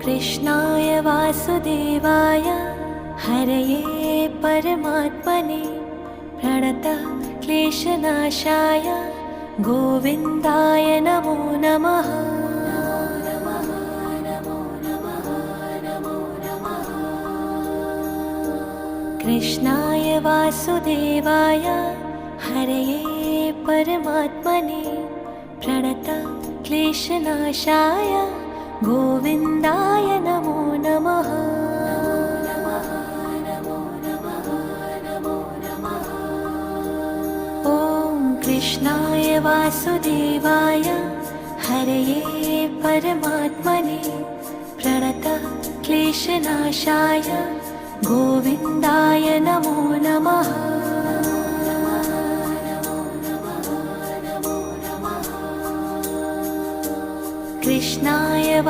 कृष्णाय वासुदेवाय हरये परमात्मने प्रणतः क्लेशनाशाय गोविन्दाय नमो नमः। कृष्णाय वासुदेवाय हरये परमात्मने प्रणतः क्लेशनाशाय गोविन्दाय नमो नमः। ॐ कृष्णाय वासुदेवाय हरये परमात्मने प्रणतः क्लेशनाशाय गोविन्दाय नमो नमः। कृष्णाय